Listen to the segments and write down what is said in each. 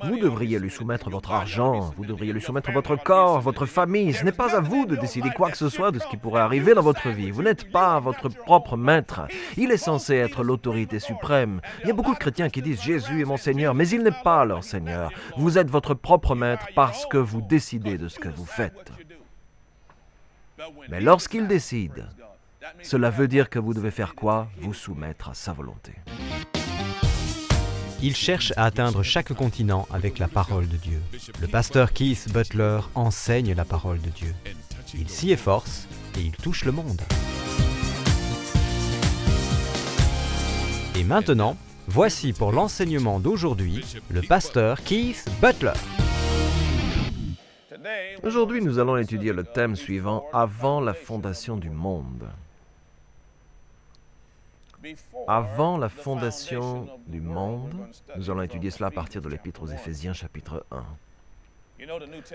Vous devriez lui soumettre votre argent, vous devriez lui soumettre votre corps, votre famille. Ce n'est pas à vous de décider quoi que ce soit de ce qui pourrait arriver dans votre vie. Vous n'êtes pas votre propre maître. Il est censé être l'autorité suprême. Il y a beaucoup de chrétiens qui disent « Jésus est mon Seigneur », mais il n'est pas leur Seigneur. Vous êtes votre propre maître parce que vous décidez de ce que vous faites. Mais lorsqu'il décide, cela veut dire que vous devez faire quoi? Vous soumettre à sa volonté. Il cherche à atteindre chaque continent avec la parole de Dieu. Le pasteur Keith Butler enseigne la parole de Dieu. Il s'y efforce et il touche le monde. Et maintenant, voici pour l'enseignement d'aujourd'hui, le pasteur Keith Butler. Aujourd'hui, nous allons étudier le thème suivant « Avant la fondation du monde ». Avant la fondation du monde, nous allons étudier cela à partir de l'Épître aux Éphésiens, chapitre 1.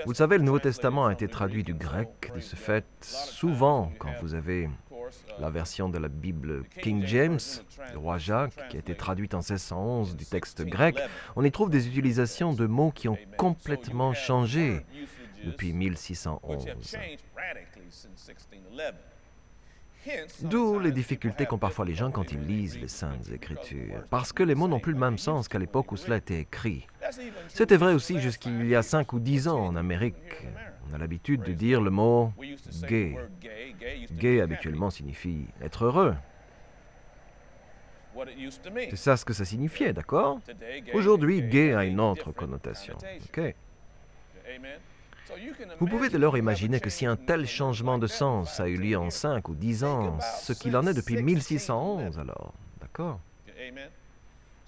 Vous le savez, le Nouveau Testament a été traduit du grec. De ce fait, souvent, quand vous avez la version de la Bible King James, le roi Jacques, qui a été traduite en 1611 du texte grec, on y trouve des utilisations de mots qui ont complètement changé depuis 1611. D'où les difficultés qu'ont parfois les gens quand ils lisent les Saintes Écritures, parce que les mots n'ont plus le même sens qu'à l'époque où cela a été écrit. C'était vrai aussi jusqu'il y a 5 ou 10 ans en Amérique. On a l'habitude de dire le mot « gay ». Gay habituellement signifie être heureux. C'est ça ce que ça signifiait, d'accord? Aujourd'hui, gay a une autre connotation. Okay. Vous pouvez dès lors imaginer que si un tel changement de sens a eu lieu en 5 ou 10 ans, ce qu'il en est depuis 1611 alors, d'accord?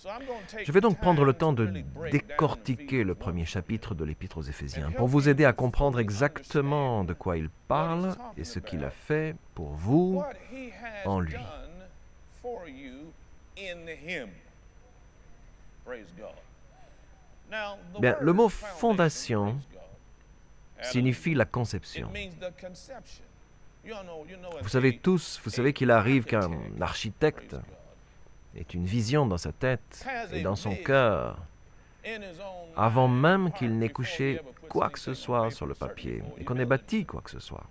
Je vais donc prendre le temps de décortiquer le premier chapitre de l'Épître aux Éphésiens pour vous aider à comprendre exactement de quoi il parle et ce qu'il a fait pour vous en lui. Bien, le mot « fondation » signifie la conception. Vous savez tous, vous savez qu'il arrive qu'un architecte ait une vision dans sa tête et dans son cœur, avant même qu'il n'ait couché quoi que ce soit sur le papier et qu'on ait bâti quoi que ce soit.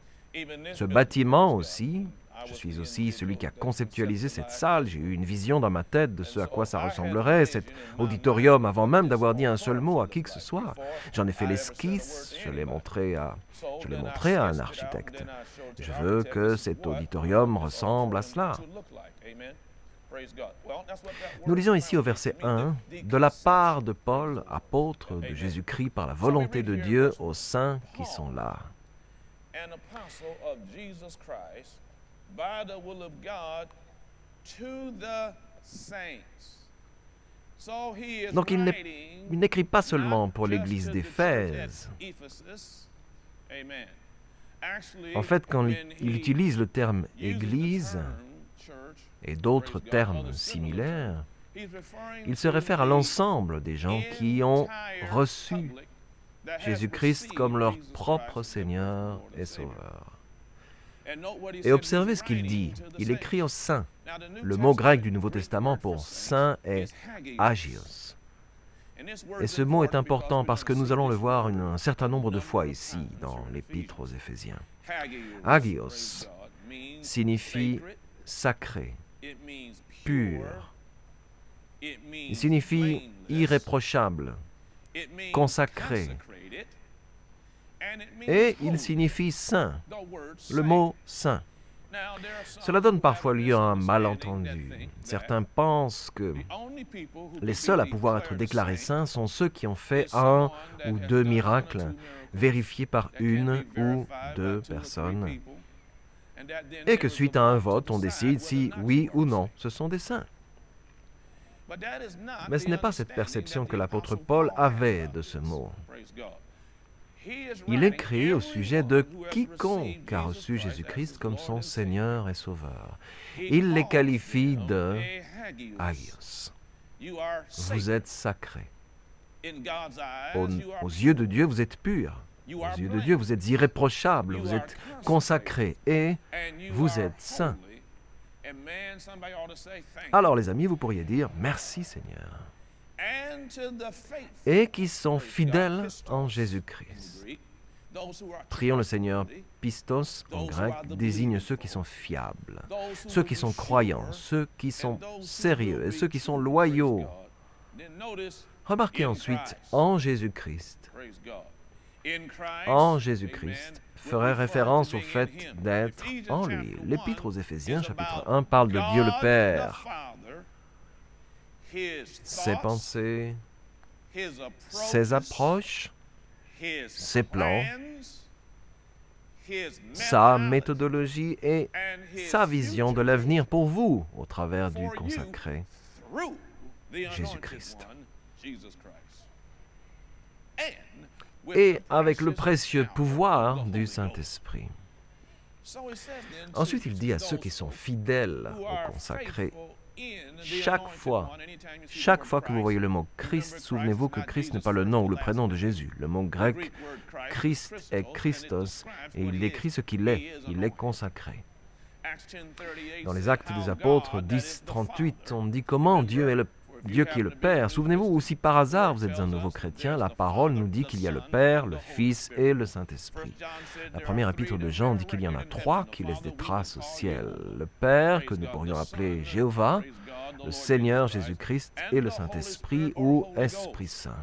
Ce bâtiment aussi, je suis aussi celui qui a conceptualisé cette salle. J'ai eu une vision dans ma tête de ce à quoi ça ressemblerait, cet auditorium, avant même d'avoir dit un seul mot à qui que ce soit. J'en ai fait l'esquisse, je l'ai montré à un architecte. Je veux que cet auditorium ressemble à cela. Nous lisons ici au verset 1, « De la part de Paul, apôtre de Jésus-Christ par la volonté de Dieu aux saints qui sont là. » By the will of God to the saints. Donc il n'écrit pas seulement pour l'église d'Éphèse. En fait, quand il utilise le terme « église » et d'autres termes similaires, il se réfère à l'ensemble des gens qui ont reçu Jésus-Christ comme leur propre Seigneur et Sauveur. Et observez ce qu'il dit. Il écrit aux saints. Le mot grec du Nouveau Testament pour saint est agios. Et ce mot est important parce que nous allons le voir un certain nombre de fois ici, dans l'Épître aux Éphésiens. Agios signifie sacré, pur. Il signifie irréprochable, consacré. Et il signifie saint, le mot saint. Cela donne parfois lieu à un malentendu. Certains pensent que les seuls à pouvoir être déclarés saints sont ceux qui ont fait 1 ou 2 miracles vérifiés par 1 ou 2 personnes, et que suite à un vote, on décide si oui ou non ce sont des saints. Mais ce n'est pas cette perception que l'apôtre Paul avait de ce mot. Il écrit au sujet de quiconque a reçu Jésus-Christ comme son Seigneur et Sauveur. Il les qualifie de agios. Vous êtes sacrés. Aux yeux de Dieu, vous êtes purs. Aux yeux de Dieu, vous êtes irréprochables, vous êtes consacrés et vous êtes saints. Alors les amis, vous pourriez dire « Merci Seigneur ». et qui sont fidèles en Jésus-Christ. Prions le Seigneur. Pistos, en grec, désigne ceux qui sont fiables, ceux qui sont croyants, ceux qui sont sérieux et ceux qui sont loyaux. Remarquez ensuite, en Jésus-Christ. En Jésus-Christ ferait référence au fait d'être en lui. L'Épître aux Éphésiens, chapitre 1, parle de Dieu le Père. Ses pensées, ses approches, ses plans, sa méthodologie et sa vision de l'avenir pour vous au travers du consacré Jésus-Christ. Et avec le précieux pouvoir du Saint-Esprit. Ensuite, il dit à ceux qui sont fidèles au consacré, chaque fois que vous voyez le mot Christ, souvenez-vous que Christ n'est pas le nom ou le prénom de Jésus. Le mot grec Christ est Christos et il décrit ce qu'il est. Il est consacré. Dans les Actes des Apôtres 10, 38, on dit comment Dieu est le Dieu qui est le Père. Souvenez-vous, ou si par hasard vous êtes un nouveau chrétien, la parole nous dit qu'il y a le Père, le Fils et le Saint-Esprit. La première épître de Jean dit qu'il y en a trois qui laissent des traces au ciel. Le Père, que nous pourrions appeler Jéhovah, le Seigneur Jésus-Christ et le Saint-Esprit ou Esprit Saint.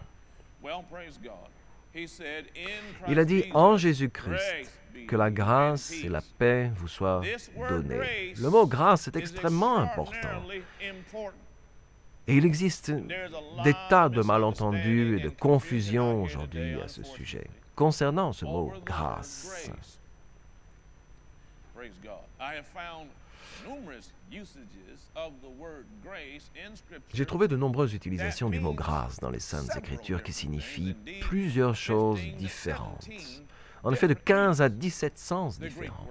Il a dit en Jésus-Christ que la grâce et la paix vous soient données. Le mot grâce est extrêmement important. Et il existe des tas de malentendus et de confusions aujourd'hui à ce sujet, concernant ce mot « grâce ». J'ai trouvé de nombreuses utilisations du mot « grâce » dans les Saintes Écritures qui signifient plusieurs choses différentes. En effet, de 15 à 17 sens différents.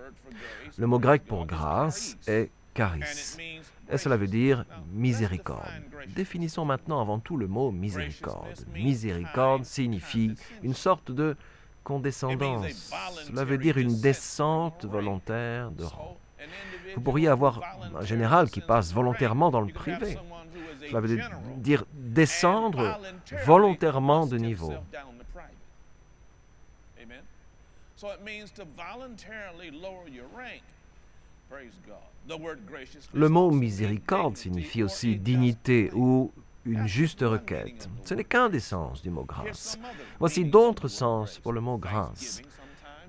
Le mot grec pour « grâce » est « charis ». Et cela veut dire miséricorde. Définissons maintenant avant tout le mot miséricorde. Miséricorde signifie une sorte de condescendance. Cela veut dire une descente volontaire de rang. Vous pourriez avoir un général qui passe volontairement dans le privé. Cela veut dire descendre volontairement de niveau. Le mot miséricorde signifie aussi dignité ou une juste requête. Ce n'est qu'un des sens du mot grâce. Voici d'autres sens pour le mot grâce.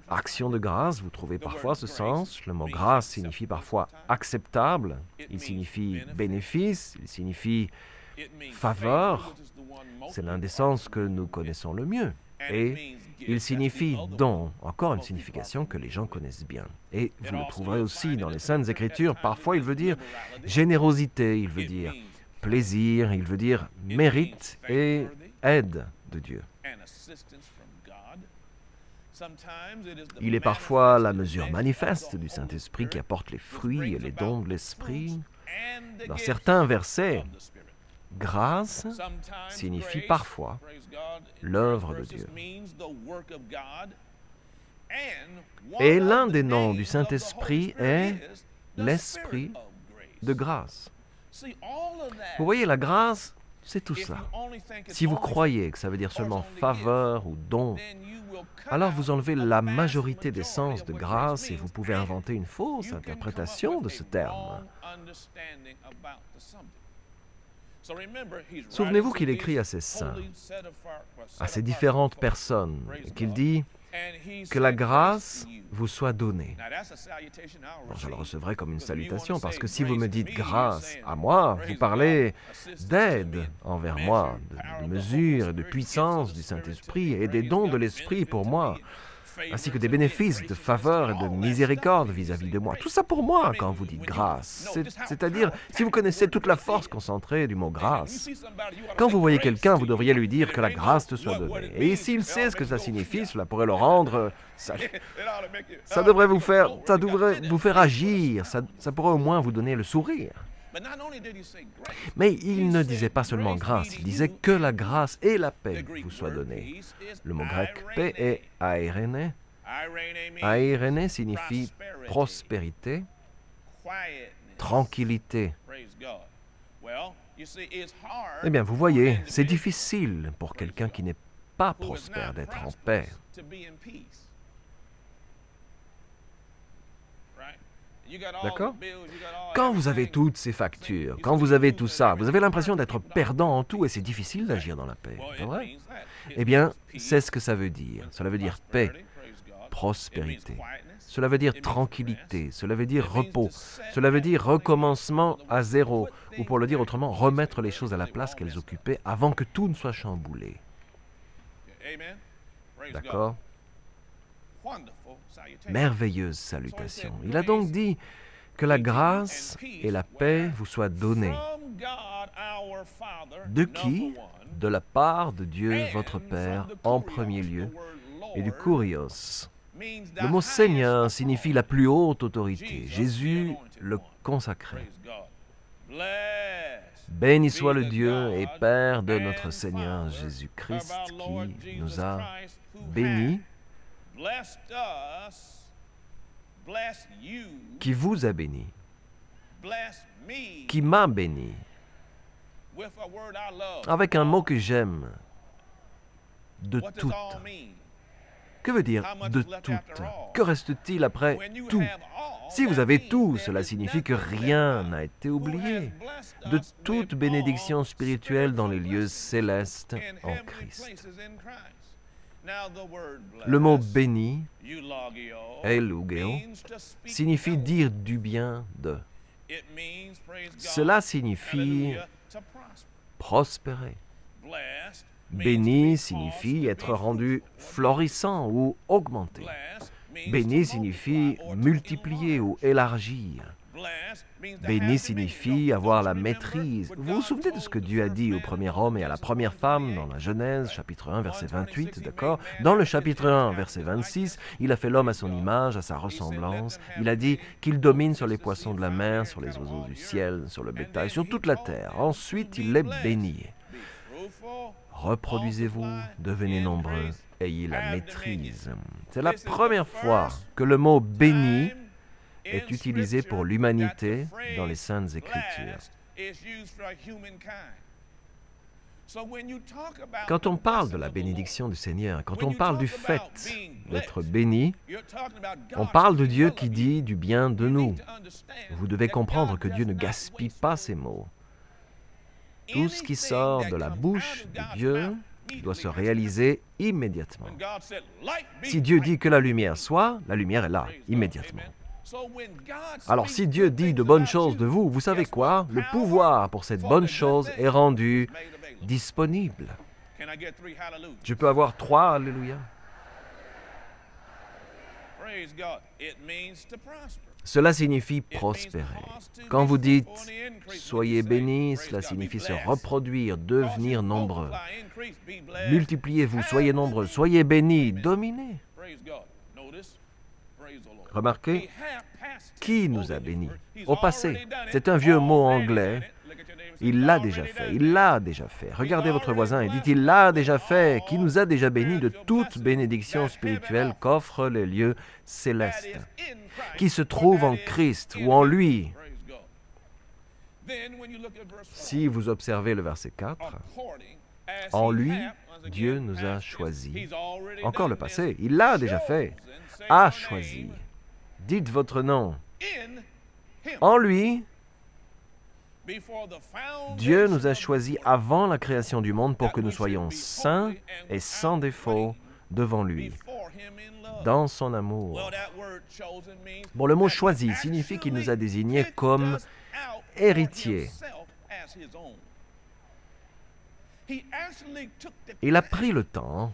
Action de grâce, vous trouvez parfois ce sens. Le mot grâce signifie parfois acceptable. Il signifie bénéfice, il signifie faveur. C'est l'un des sens que nous connaissons le mieux. Et il signifie don, encore une signification que les gens connaissent bien. Et vous le trouverez aussi dans les Saintes Écritures. Parfois, il veut dire générosité, il veut dire plaisir, il veut dire mérite et aide de Dieu. Il est parfois la mesure manifeste du Saint-Esprit qui apporte les fruits et les dons de l'Esprit. Dans certains versets, grâce signifie parfois l'œuvre de Dieu. Et l'un des noms du Saint-Esprit est l'Esprit de grâce. Vous voyez, la grâce, c'est tout cela. Si vous croyez que ça veut dire seulement faveur ou don, alors vous enlevez la majorité des sens de grâce et vous pouvez inventer une fausse interprétation de ce terme. Souvenez-vous qu'il écrit à ses saints, à ces différentes personnes, et qu'il dit que la grâce vous soit donnée. Bon, je le recevrai comme une salutation, parce que si vous me dites grâce à moi, vous parlez d'aide envers moi, de mesure et de puissance du Saint-Esprit et des dons de l'Esprit pour moi, ainsi que des bénéfices de faveur et de miséricorde vis-à-vis de moi. Tout ça pour moi quand vous dites grâce. C'est-à-dire, si vous connaissez toute la force concentrée du mot grâce, quand vous voyez quelqu'un, vous devriez lui dire que la grâce te soit donnée. Et s'il sait ce que ça signifie, cela pourrait le rendre... Ça devrait vous faire agir, ça pourrait au moins vous donner le sourire. Mais il ne disait pas seulement grâce, il disait que la grâce et la paix vous soient données. Le mot grec paix est aérene. Aérene signifie prospérité, tranquillité. Eh bien, vous voyez, c'est difficile pour quelqu'un qui n'est pas prospère d'être en paix. D'accord? Quand vous avez toutes ces factures, quand vous avez tout ça, vous avez l'impression d'être perdant en tout et c'est difficile d'agir dans la paix, pas vrai? Eh bien, c'est ce que ça veut dire. Cela veut dire paix, prospérité. Cela veut dire tranquillité, cela veut dire repos, cela veut dire recommencement à zéro, ou pour le dire autrement, remettre les choses à la place qu'elles occupaient avant que tout ne soit chamboulé. D'accord? Merveilleuse salutation. Il a donc dit que la grâce et la paix vous soient données. De qui? De la part de Dieu, votre Père, en premier lieu, et du Kurios. Le mot Seigneur signifie la plus haute autorité. Jésus le consacré. Béni soit le Dieu et Père de notre Seigneur Jésus-Christ qui nous a bénis, qui vous a béni, qui m'a béni, avec un mot que j'aime, de toutes. Que veut dire de toutes? Que reste-t-il après tout? Si vous avez tout, cela signifie que rien n'a été oublié. De toute bénédiction spirituelle dans les lieux célestes en Christ. Le mot béni, eulogeo, signifie dire du bien de. Cela signifie prospérer. Béni signifie être rendu florissant ou augmenté. Béni signifie multiplier ou élargir. Béni signifie avoir la maîtrise. Vous vous souvenez de ce que Dieu a dit au premier homme et à la première femme dans la Genèse, chapitre 1, verset 28, d'accord? Dans le chapitre 1, verset 26, il a fait l'homme à son image, à sa ressemblance. Il a dit qu'il domine sur les poissons de la mer, sur les oiseaux du ciel, sur le bétail, sur toute la terre. Ensuite, il les bénit. Reproduisez-vous, devenez nombreux, ayez la maîtrise. C'est la première fois que le mot « béni » est utilisé pour l'humanité dans les Saintes Écritures. Quand on parle de la bénédiction du Seigneur, quand on parle du fait d'être béni, on parle de Dieu qui dit du bien de nous. Vous devez comprendre que Dieu ne gaspille pas ses mots. Tout ce qui sort de la bouche de Dieu doit se réaliser immédiatement. Si Dieu dit que la lumière soit, la lumière est là, immédiatement. Alors si Dieu dit de bonnes choses de vous, vous savez quoi? Le pouvoir pour cette bonne chose est rendu disponible. Je peux avoir 3 Alléluia. Cela signifie prospérer. Quand vous dites « soyez bénis », cela signifie se reproduire, devenir nombreux. Multipliez-vous, soyez nombreux, soyez bénis, dominez. Remarquez, qui nous a bénis? Au passé, c'est un vieux mot anglais. Il l'a déjà fait, il l'a déjà fait. Regardez votre voisin et dites « il l'a déjà fait », qui nous a déjà bénis de toute bénédiction spirituelle qu'offrent les lieux célestes, qui se trouve en Christ ou en lui. Si vous observez le verset 4, en lui, Dieu nous a choisis. Encore le passé, il l'a déjà fait, a choisi. Dites votre nom. En lui, Dieu nous a choisis avant la création du monde pour que nous soyons saints et sans défaut devant lui, dans son amour. Bon, le mot « choisi » signifie qu'il nous a désignés comme héritiers. Il a pris le temps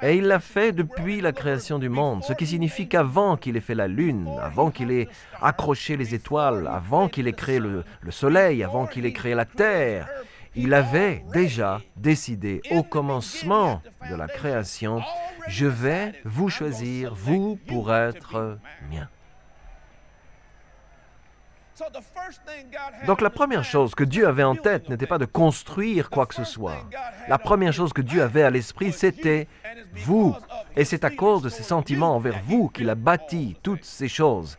et il l'a fait depuis la création du monde, ce qui signifie qu'avant qu'il ait fait la lune, avant qu'il ait accroché les étoiles, avant qu'il ait créé le soleil, avant qu'il ait créé la terre, il avait déjà décidé au commencement de la création, « Je vais vous choisir, vous, pour être mien. » Donc la première chose que Dieu avait en tête n'était pas de construire quoi que ce soit. La première chose que Dieu avait à l'esprit, c'était vous. Et c'est à cause de ses sentiments envers vous qu'il a bâti toutes ces choses.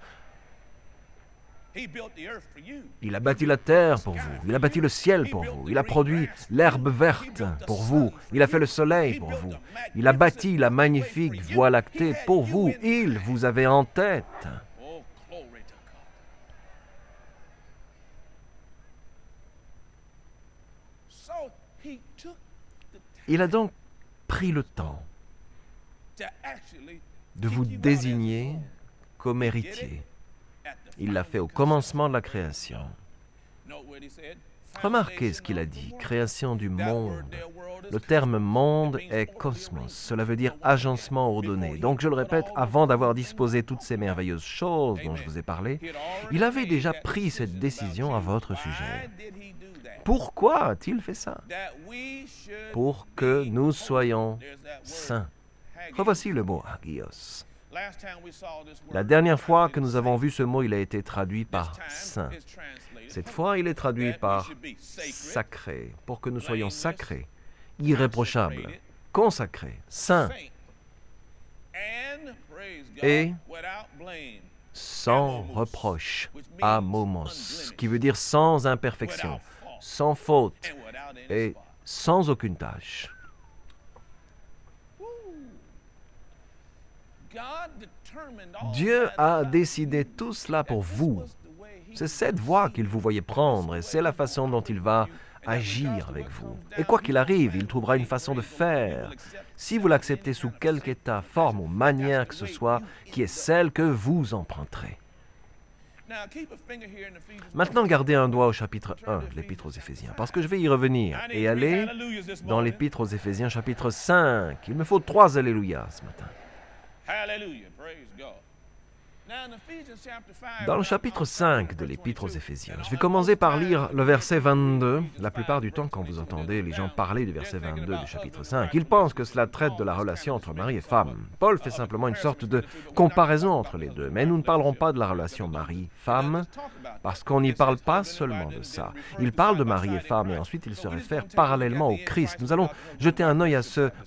Il a bâti la terre pour vous, il a bâti le ciel pour vous, il a produit l'herbe verte pour vous, il a fait le soleil pour vous, il a bâti la magnifique Voie lactée pour vous, il vous avait en tête. Il a donc pris le temps de vous désigner comme héritier. Il l'a fait au commencement de la création. Remarquez ce qu'il a dit, création du monde. Le terme monde est cosmos, cela veut dire agencement ordonné. Donc je le répète, avant d'avoir disposé toutes ces merveilleuses choses dont je vous ai parlé, il avait déjà pris cette décision à votre sujet. Pourquoi a-t-il fait ça? Pour que nous soyons saints. Revoici le mot hagios. La dernière fois que nous avons vu ce mot, il a été traduit par saint. Cette fois, il est traduit par sacré, pour que nous soyons sacrés, irréprochables, consacrés, saints et sans reproche, amomos, qui veut dire sans imperfection, sans faute et sans aucune tâche. Dieu a décidé tout cela pour vous. C'est cette voie qu'il vous voyait prendre et c'est la façon dont il va agir avec vous. Et quoi qu'il arrive, il trouvera une façon de faire, si vous l'acceptez sous quelque état, forme ou manière que ce soit, qui est celle que vous emprunterez. Maintenant, gardez un doigt au chapitre 1 de l'Épître aux Éphésiens, parce que je vais y revenir et aller dans l'Épître aux Éphésiens, chapitre 5. Il me faut 3 alléluia ce matin. Dans le chapitre 5 de l'Épître aux Éphésiens, je vais commencer par lire le verset 22. La plupart du temps, quand vous entendez les gens parler du verset 22 du chapitre 5, ils pensent que cela traite de la relation entre mari et femme. Paul fait simplement une sorte de comparaison entre les deux, mais nous ne parlerons pas de la relation mari-femme, parce qu'on n'y parle pas seulement de ça. Il parle de mari et femme, et ensuite il se réfère parallèlement au Christ. Nous allons jeter un œil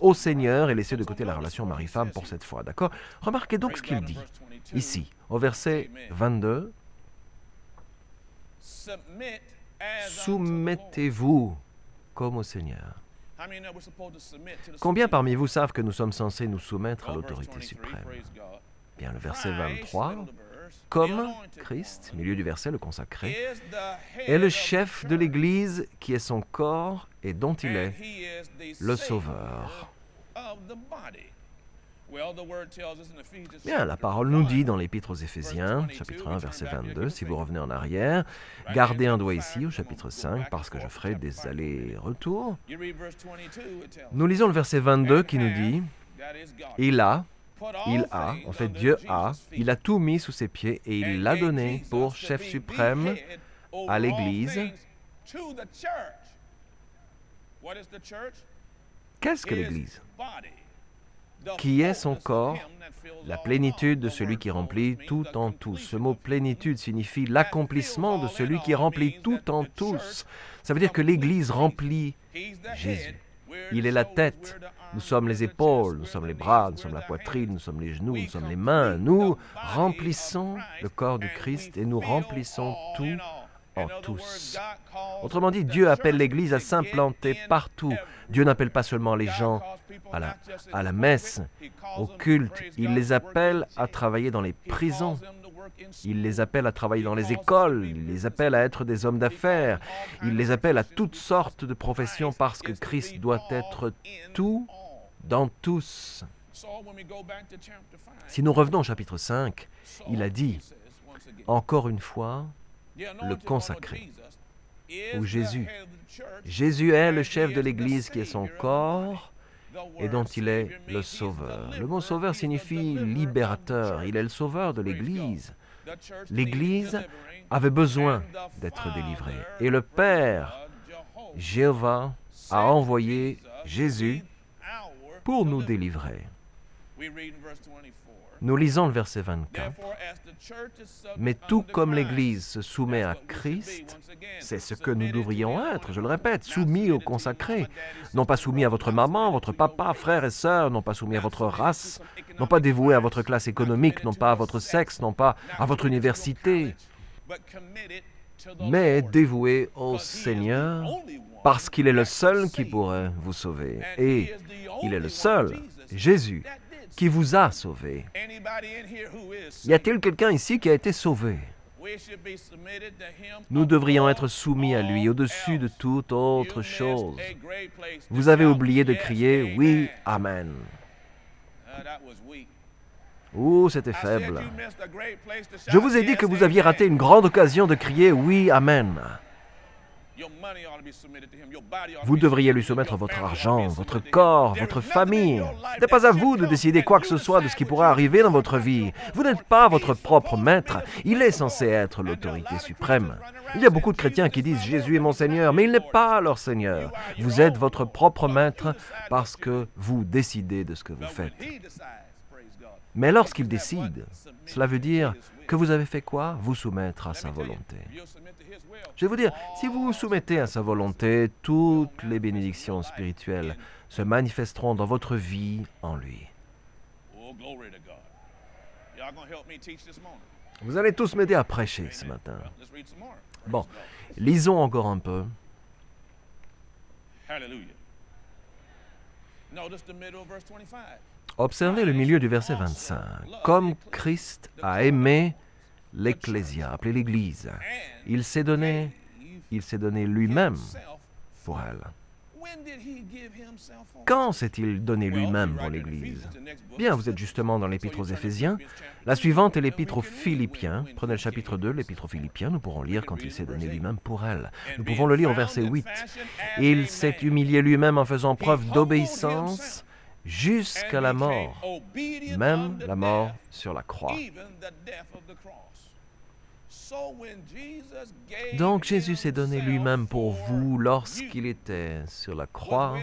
au Seigneur et laisser de côté la relation mari-femme pour cette fois, d'accord? Remarquez donc ce qu'il dit. Ici, au verset 22, « Soumettez-vous comme au Seigneur. » Combien parmi vous savent que nous sommes censés nous soumettre à l'autorité suprême? Bien, le verset 23, « Comme Christ, milieu du verset, le consacré, est le chef de l'Église qui est son corps et dont il est le Sauveur. » Bien, la parole nous dit dans l'Épître aux Éphésiens, chapitre 1, verset 22, si vous revenez en arrière, gardez un doigt ici au chapitre 5, parce que je ferai des allers-retours. Nous lisons le verset 22 qui nous dit, il a, en fait Dieu a, il a tout mis sous ses pieds et il l'a donné pour chef suprême à l'Église. Qu'est-ce que l'Église? Qui est son corps, la plénitude de celui qui remplit tout en tous. Ce mot plénitude signifie l'accomplissement de celui qui remplit tout en tous. Ça veut dire que l'Église remplit Jésus. Il est la tête, nous sommes les épaules, nous sommes les bras, nous sommes la poitrine, nous sommes les genoux, nous sommes les mains. Nous remplissons le corps du Christ et nous remplissons tout en tous. Autrement dit, Dieu appelle l'Église à s'implanter partout. Dieu n'appelle pas seulement les gens à la messe, au culte. Il les appelle à travailler dans les prisons. Il les appelle à travailler dans les écoles. Il les appelle à être des hommes d'affaires. Il les appelle à toutes sortes de professions parce que Christ doit être tout dans tous. Si nous revenons au chapitre 5, il a dit, encore une fois, le consacré, ou Jésus. Jésus est le chef de l'Église qui est son corps et dont il est le sauveur. Le mot sauveur signifie libérateur. Il est le sauveur de l'Église. L'Église avait besoin d'être délivrée. Et le Père, Jéhovah, a envoyé Jésus pour nous délivrer. Nous lisons le verset 24. Mais tout comme l'Église se soumet à Christ, c'est ce que nous devrions être, je le répète, soumis au consacré. Non pas soumis à votre maman, votre papa, frères et sœurs, non pas soumis à votre race, non pas dévoués à votre classe économique, non pas à votre sexe, non pas à votre université, mais dévoué au Seigneur parce qu'il est le seul qui pourrait vous sauver. Et il est le seul, Jésus, qui vous a sauvé. Y a-t-il quelqu'un ici qui a été sauvé? Nous devrions être soumis à lui au-dessus de toute autre chose. Vous avez oublié de crier « Oui, Amen ». Ouh, c'était faible. Je vous ai dit que vous aviez raté une grande occasion de crier « Oui, Amen ». Vous devriez lui soumettre votre argent, votre corps, votre famille. Ce n'est pas à vous de décider quoi que ce soit de ce qui pourrait arriver dans votre vie. Vous n'êtes pas votre propre maître. Il est censé être l'autorité suprême. Il y a beaucoup de chrétiens qui disent « Jésus est mon Seigneur », mais il n'est pas leur Seigneur. Vous êtes votre propre maître parce que vous décidez de ce que vous faites. Mais lorsqu'il décide, cela veut dire que vous avez fait quoi? Vous soumettre à sa volonté. Je vais vous dire, si vous vous soumettez à sa volonté, toutes les bénédictions spirituelles se manifesteront dans votre vie en lui. Vous allez tous m'aider à prêcher ce matin. Bon, lisons encore un peu. Observez le milieu du verset 25. Comme Christ a aimé l'Ecclésia, appelée l'Église, il s'est donné lui-même pour elle. Quand s'est-il donné lui-même pour l'Église? Bien, vous êtes justement dans l'Épître aux Éphésiens. La suivante est l'Épître aux Philippiens. Prenez le chapitre 2, l'Épître aux Philippiens. Nous pourrons lire quand il s'est donné lui-même pour elle. Nous pouvons le lire au verset 8. Il s'est humilié lui-même en faisant preuve d'obéissance jusqu'à la mort, même la mort sur la croix. Donc Jésus s'est donné lui-même pour vous lorsqu'il était sur la croix,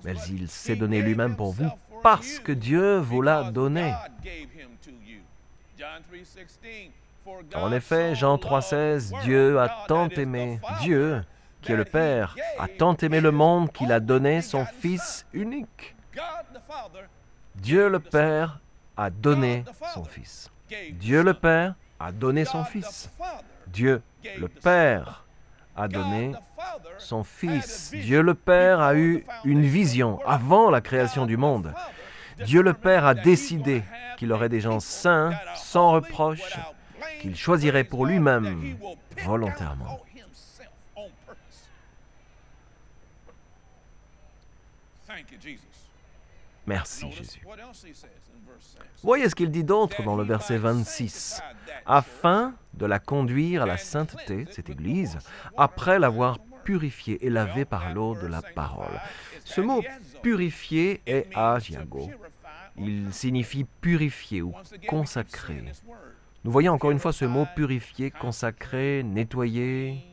mais il s'est donné lui-même pour vous parce que Dieu vous l'a donné. En effet, Jean 3,16, Dieu a tant aimé, Dieu, qui est le Père, a tant aimé le monde qu'il a donné son Fils unique. Dieu le Père a donné son Fils. Dieu le Père a donné son Fils. Dieu le Père a donné son Fils. Dieu le Père a eu une vision avant la création du monde. Dieu le Père a décidé qu'il aurait des gens saints, sans reproche, qu'il choisirait pour lui-même volontairement. Merci Jésus. Voyez ce qu'il dit d'autre dans le verset 26. Afin de la conduire à la sainteté, cette Église, après l'avoir purifiée et lavée par l'eau de la parole. Ce mot purifier est agiago. Il signifie purifier ou consacrer. Nous voyons encore une fois ce mot purifier, consacrer, nettoyer,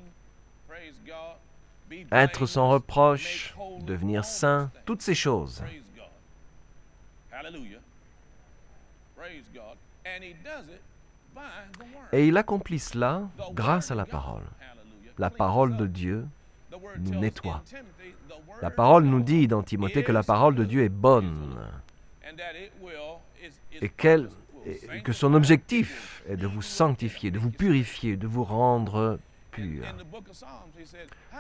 être sans reproche, devenir saint, toutes ces choses. Et il accomplit cela grâce à la parole. La parole de Dieu nous nettoie. La parole nous dit dans Timothée que la parole de Dieu est bonne et que son objectif est de vous sanctifier, de vous purifier, de vous rendre pur.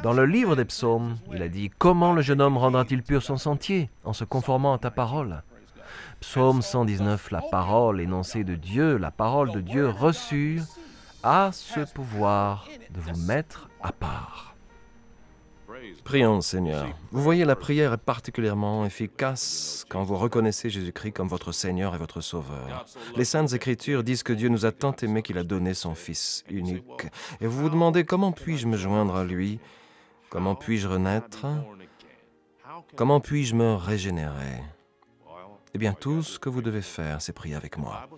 Dans le livre des psaumes, il a dit « Comment le jeune homme rendra-t-il pur son sentier en se conformant à ta parole ?» Psaume 119, la parole énoncée de Dieu, la parole de Dieu reçue, a ce pouvoir de vous mettre à part. Prions, Seigneur. Vous voyez, la prière est particulièrement efficace quand vous reconnaissez Jésus-Christ comme votre Seigneur et votre Sauveur. Les Saintes Écritures disent que Dieu nous a tant aimés qu'il a donné son Fils unique. Et vous vous demandez, comment puis-je me joindre à lui? Comment puis-je renaître? Comment puis-je me régénérer? Eh bien, tout ce que vous devez faire, c'est prier avec moi.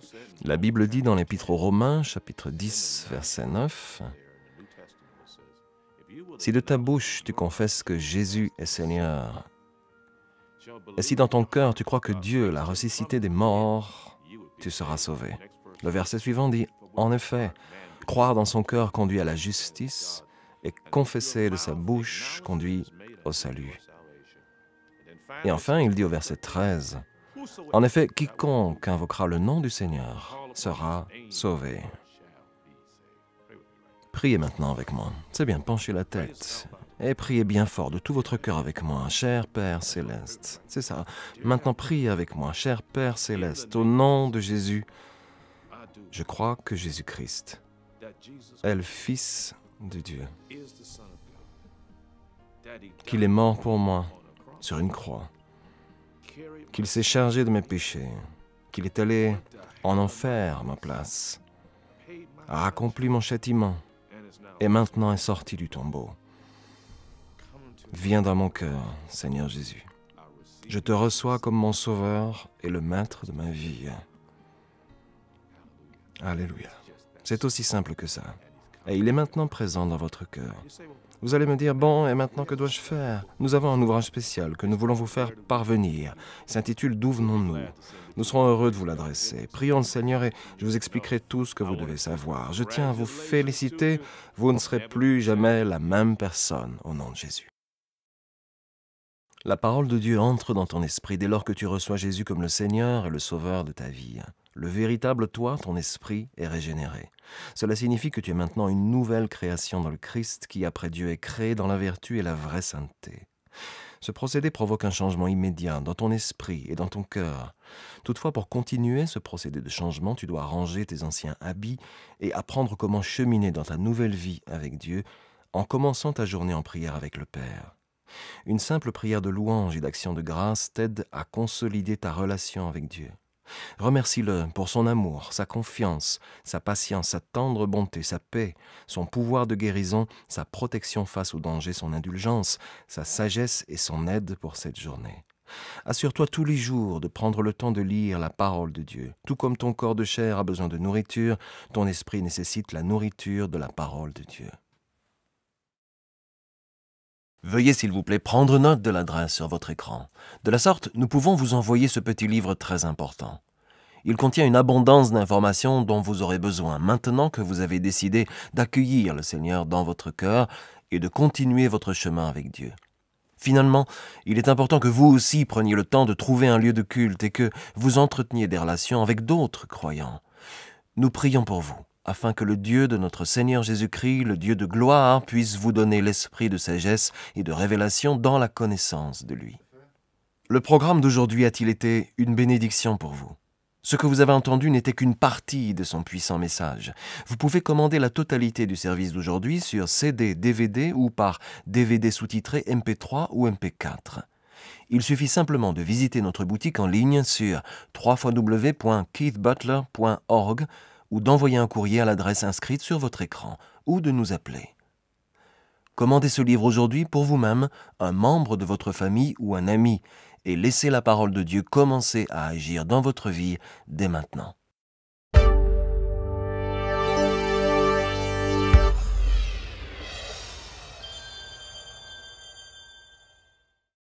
La Bible dit dans l'Épître aux Romains, chapitre 10, verset 9, « Si de ta bouche tu confesses que Jésus est Seigneur, et si dans ton cœur tu crois que Dieu l'a ressuscité des morts, tu seras sauvé. » Le verset suivant dit, « En effet, croire dans son cœur conduit à la justice, et confesser de sa bouche conduit au salut. » Et enfin, il dit au verset 13, « En effet, quiconque invoquera le nom du Seigneur sera sauvé. » Priez maintenant avec moi. C'est bien, penchez la tête. Et priez bien fort de tout votre cœur avec moi, cher Père Céleste. C'est ça. Maintenant, priez avec moi, cher Père Céleste, au nom de Jésus. Je crois que Jésus-Christ est le Fils de Dieu, qu'il est mort pour moi sur une croix, qu'il s'est chargé de mes péchés, qu'il est allé en enfer à ma place, a accompli mon châtiment et maintenant est sorti du tombeau. Viens dans mon cœur, Seigneur Jésus. Je te reçois comme mon sauveur et le maître de ma vie. Alléluia. C'est aussi simple que ça. Et il est maintenant présent dans votre cœur. Vous allez me dire, bon, et maintenant que dois-je faire? Nous avons un ouvrage spécial que nous voulons vous faire parvenir. Il s'intitule « D'où venons-nous » Nous serons heureux de vous l'adresser. Prions le Seigneur et je vous expliquerai tout ce que vous devez savoir. Je tiens à vous féliciter. Vous ne serez plus jamais la même personne au nom de Jésus. La parole de Dieu entre dans ton esprit dès lors que tu reçois Jésus comme le Seigneur et le Sauveur de ta vie. Le véritable toi, ton esprit, est régénéré. Cela signifie que tu es maintenant une nouvelle création dans le Christ qui, après Dieu, est créé dans la vertu et la vraie sainteté. Ce procédé provoque un changement immédiat dans ton esprit et dans ton cœur. Toutefois, pour continuer ce procédé de changement, tu dois ranger tes anciens habits et apprendre comment cheminer dans ta nouvelle vie avec Dieu en commençant ta journée en prière avec le Père. Une simple prière de louange et d'action de grâce t'aide à consolider ta relation avec Dieu. Remercie-le pour son amour, sa confiance, sa patience, sa tendre bonté, sa paix, son pouvoir de guérison, sa protection face au danger, son indulgence, sa sagesse et son aide pour cette journée. Assure-toi tous les jours de prendre le temps de lire la parole de Dieu. Tout comme ton corps de chair a besoin de nourriture, ton esprit nécessite la nourriture de la parole de Dieu. Veuillez s'il vous plaît prendre note de l'adresse sur votre écran. De la sorte, nous pouvons vous envoyer ce petit livre très important. Il contient une abondance d'informations dont vous aurez besoin maintenant que vous avez décidé d'accueillir le Seigneur dans votre cœur et de continuer votre chemin avec Dieu. Finalement, il est important que vous aussi preniez le temps de trouver un lieu de culte et que vous entreteniez des relations avec d'autres croyants. Nous prions pour vous, afin que le Dieu de notre Seigneur Jésus-Christ, le Dieu de gloire, puisse vous donner l'esprit de sagesse et de révélation dans la connaissance de lui. Le programme d'aujourd'hui a-t-il été une bénédiction pour vous? Ce que vous avez entendu n'était qu'une partie de son puissant message. Vous pouvez commander la totalité du service d'aujourd'hui sur CD, DVD ou par DVD sous-titré MP3 ou MP4. Il suffit simplement de visiter notre boutique en ligne sur www.keithbutler.org ou d'envoyer un courrier à l'adresse inscrite sur votre écran, ou de nous appeler. Commandez ce livre aujourd'hui pour vous-même, un membre de votre famille ou un ami, et laissez la parole de Dieu commencer à agir dans votre vie dès maintenant.